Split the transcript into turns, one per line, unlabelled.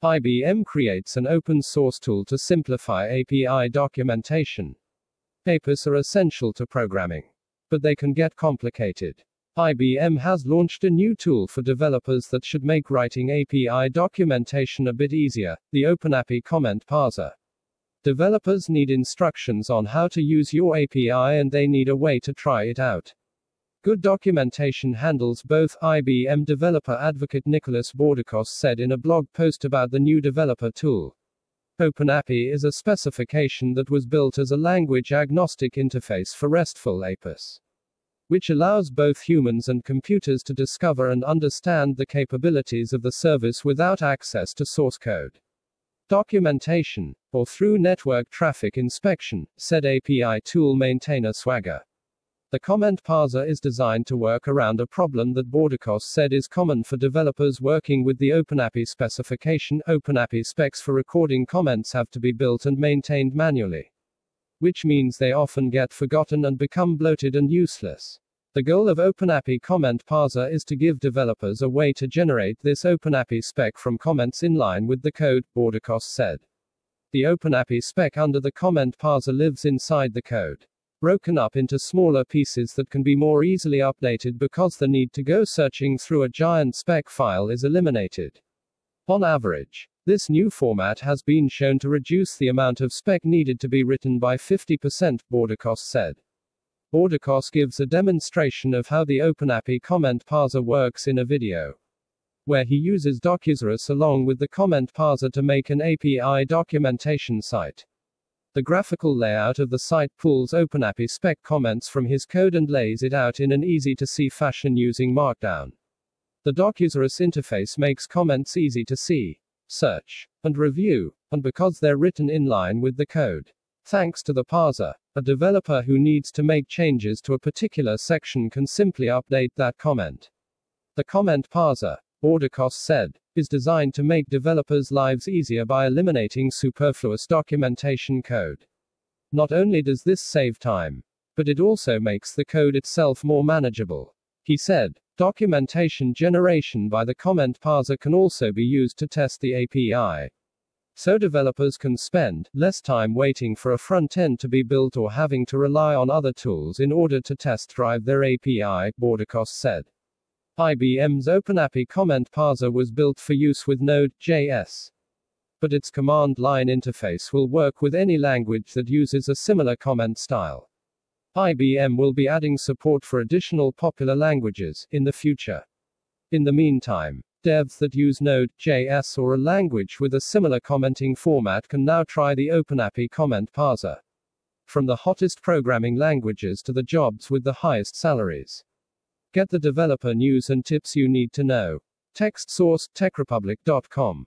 IBM creates an open source tool to simplify API documentation. APIs are essential to programming, but they can get complicated. IBM has launched a new tool for developers that should make writing API documentation a bit easier, the OpenAPI Comment Parser. Developers need instructions on how to use your API and they need a way to try it out. Good documentation handles both, IBM developer advocate Nicholas Bordakos said in a blog post about the new developer tool. OpenAPI is a specification that was built as a language-agnostic interface for RESTful APIs, which allows both humans and computers to discover and understand the capabilities of the service without access to source code, documentation, or through network traffic inspection, said API tool maintainer Swagger. The comment parser is designed to work around a problem that Bordakos said is common for developers working with the OpenAPI specification. OpenAPI specs for recording comments have to be built and maintained manually, which means they often get forgotten and become bloated and useless. The goal of OpenAPI Comment Parser is to give developers a way to generate this OpenAPI spec from comments in line with the code, Bordakos said. The OpenAPI spec under the comment parser lives inside the code, broken up into smaller pieces that can be more easily updated because the need to go searching through a giant spec file is eliminated. On average, this new format has been shown to reduce the amount of spec needed to be written by 50%, Bordakos said. Bordakos gives a demonstration of how the OpenAPI comment parser works in a video, where he uses Docusaurus along with the comment parser to make an API documentation site. The graphical layout of the site pulls OpenAPI spec comments from his code and lays it out in an easy-to-see fashion using Markdown. The Docusaurus interface makes comments easy to see, search, and review, and because they're written in line with the code. Thanks to the parser, a developer who needs to make changes to a particular section can simply update that comment. The comment parser, Bordakos said, is designed to make developers' lives easier by eliminating superfluous documentation code. Not only does this save time, but it also makes the code itself more manageable. He said, documentation generation by the comment parser can also be used to test the API, so developers can spend less time waiting for a front end to be built or having to rely on other tools in order to test drive their API, Bordakos said. IBM's OpenAPI comment parser was built for use with Node.js, but its command line interface will work with any language that uses a similar comment style. IBM will be adding support for additional popular languages in the future. In the meantime, devs that use Node.js or a language with a similar commenting format can now try the OpenAPI comment parser. From the hottest programming languages to the jobs with the highest salaries. Get the developer news and tips you need to know. Text source, techrepublic.com.